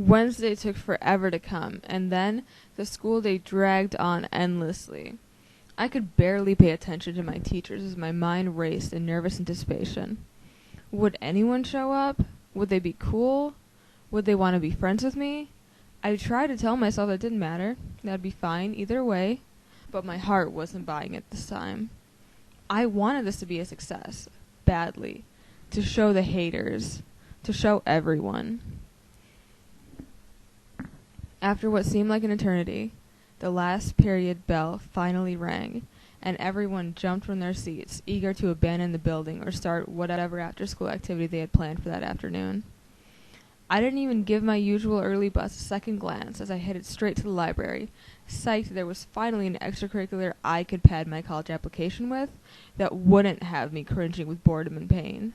Wednesday took forever to come, and then the school day dragged on endlessly. I could barely pay attention to my teachers as my mind raced in nervous anticipation. Would anyone show up? Would they be cool? Would they want to be friends with me? I tried to tell myself that didn't matter. That'd be fine either way. But my heart wasn't buying it this time. I wanted this to be a success. Badly. To show the haters. To show everyone. After what seemed like an eternity, the last period bell finally rang, and everyone jumped from their seats, eager to abandon the building or start whatever after-school activity they had planned for that afternoon. I didn't even give my usual early bus a second glance as I headed straight to the library, psyched there was finally an extracurricular I could pad my college application with that wouldn't have me cringing with boredom and pain.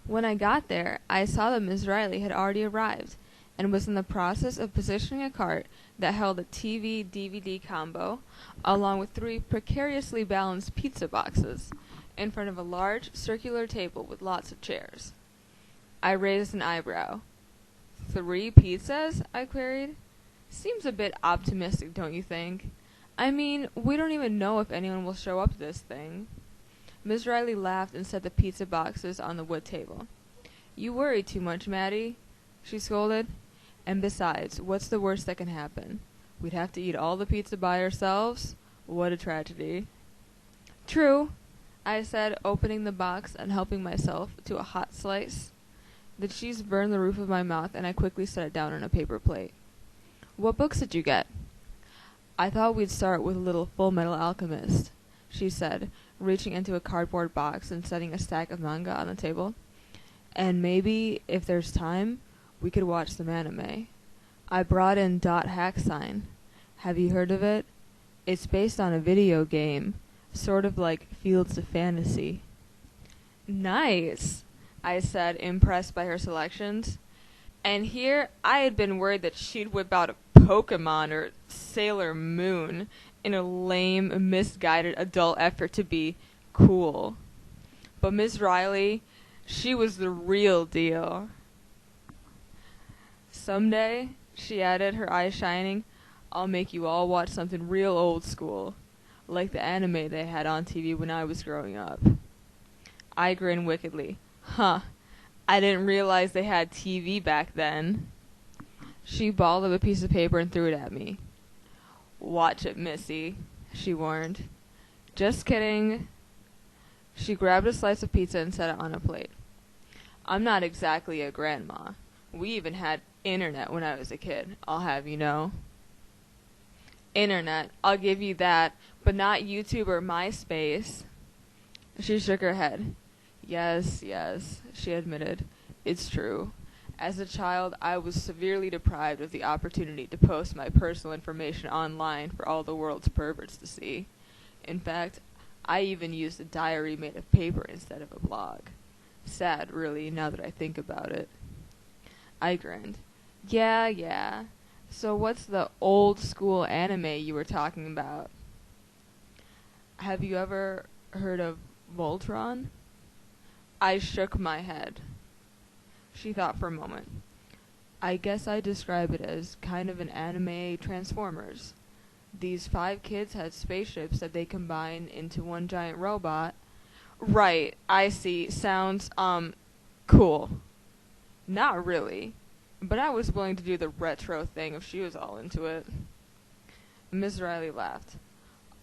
When I got there, I saw that Miss Riley had already arrived, and was in the process of positioning a cart that held a TV-DVD combo, along with 3 precariously balanced pizza boxes, in front of a large circular table with lots of chairs. I raised an eyebrow. 3 pizzas? I queried. Seems a bit optimistic, don't you think? I mean, we don't even know if anyone will show up to this thing. Miss Riley laughed and set the pizza boxes on the wood table. You worry too much, Maddie, she scolded. And besides, what's the worst that can happen? We'd have to eat all the pizza by ourselves? What a tragedy. True, I said, opening the box and helping myself to a hot slice. The cheese burned the roof of my mouth, and I quickly set it down on a paper plate. What books did you get? I thought we'd start with a little Full Metal Alchemist, she said, reaching into a cardboard box and setting a stack of manga on the table. And maybe, if there's time, we could watch some anime. I brought in Dot Hack Sign. Have you heard of it? It's based on a video game, sort of like Fields of Fantasy. Nice, I said, impressed by her selections. And here I had been worried that she'd whip out a Pokemon or Sailor Moon in a lame, misguided adult effort to be cool. But Miss Riley, she was the real deal. Someday, she added, her eyes shining, I'll make you all watch something real old school, like the anime they had on TV when I was growing up. I grinned wickedly. Huh, I didn't realize they had TV back then. She balled up a piece of paper and threw it at me. Watch it, Missy, she warned. Just kidding. She grabbed a slice of pizza and set it on a plate. I'm not exactly a grandma. We even had internet when I was a kid, I'll have you know. Internet, I'll give you that, but not YouTube or MySpace. She shook her head. Yes, she admitted. It's true. As a child, I was severely deprived of the opportunity to post my personal information online for all the world's perverts to see. In fact, I even used a diary made of paper instead of a blog. Sad, really, now that I think about it. I grinned. Yeah. So what's the old school anime you were talking about? Have you ever heard of Voltron? I shook my head. She thought for a moment. I guess I'd describe it as kind of an anime Transformers. These 5 kids had spaceships that they combine into one giant robot. Right, I see. Sounds, cool. Not really. But I was willing to do the retro thing if she was all into it. Miss Riley laughed.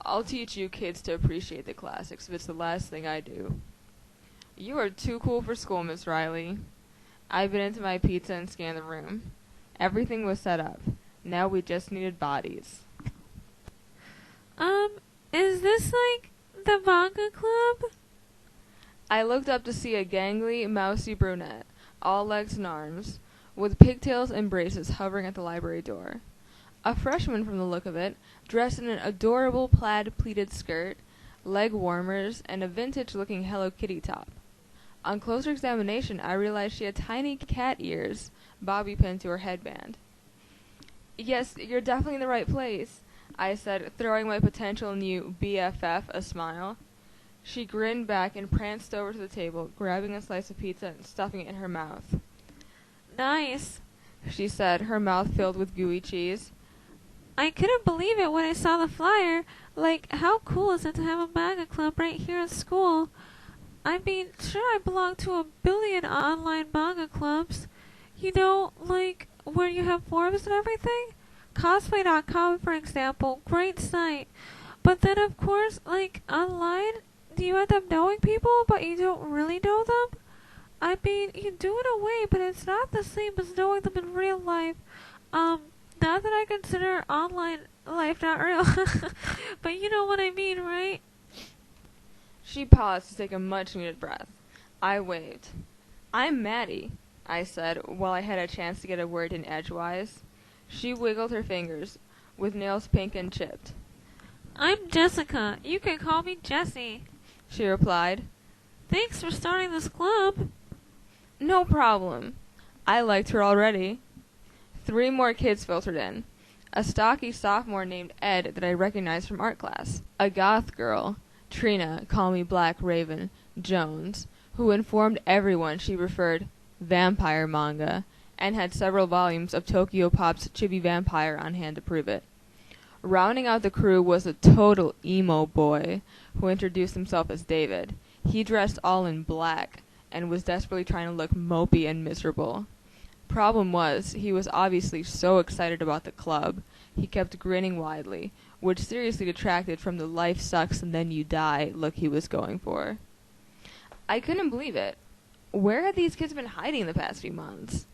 I'll teach you kids to appreciate the classics if it's the last thing I do. You are too cool for school, Miss Riley. I bit into my pizza and scanned the room. Everything was set up. Now we just needed bodies. Is this like the manga club? I looked up to see a gangly, mousy brunette, all legs and arms, with pigtails and braces hovering at the library door. A freshman from the look of it, dressed in an adorable plaid pleated skirt, leg warmers, and a vintage-looking Hello Kitty top. On closer examination, I realized she had tiny cat ears, bobby pinned to her headband. Yes, you're definitely in the right place, I said, throwing my potential new BFF a smile. She grinned back and pranced over to the table, grabbing a slice of pizza and stuffing it in her mouth. Nice. she said, her mouth filled with gooey cheese. I couldn't believe it when I saw the flyer. Like, how cool is it to have a manga club right here at school? I mean, sure, I belong to a billion online manga clubs. You know, like, where you have forums and everything? Cosplay.com, for example, great site. But then, of course, like, online, do you end up knowing people, but you don't really know them? I mean, you do in a way, but it's not the same as knowing them in real life. Not that I consider online life not real, but you know what I mean, right? She paused to take a much-needed breath. I waved. I'm Maddie, I said, while I had a chance to get a word in edgewise. She wiggled her fingers, with nails pink and chipped. I'm Jessica. You can call me Jessie. She replied. Thanks for starting this club. No problem. I liked her already. 3 more kids filtered in. A stocky sophomore named Ed that I recognized from art class. A goth girl, Trina, call me Black Raven, Jones, who informed everyone she preferred vampire manga, and had several volumes of Tokyo Pop's Chibi Vampire on hand to prove it. Rounding out the crew was a total emo boy, who introduced himself as David. He dressed all in black, and was desperately trying to look mopey and miserable. Problem was, he was obviously so excited about the club, he kept grinning widely, which seriously detracted from the life sucks and then you die look he was going for. I couldn't believe it. Where had these kids been hiding the past few months?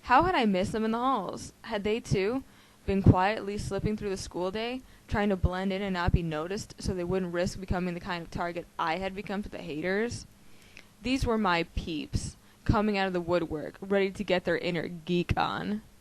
How had I missed them in the halls? Had they, too, been quietly slipping through the school day, trying to blend in and not be noticed so they wouldn't risk becoming the kind of target I had become to the haters? These were my peeps, coming out of the woodwork, ready to get their inner geek on.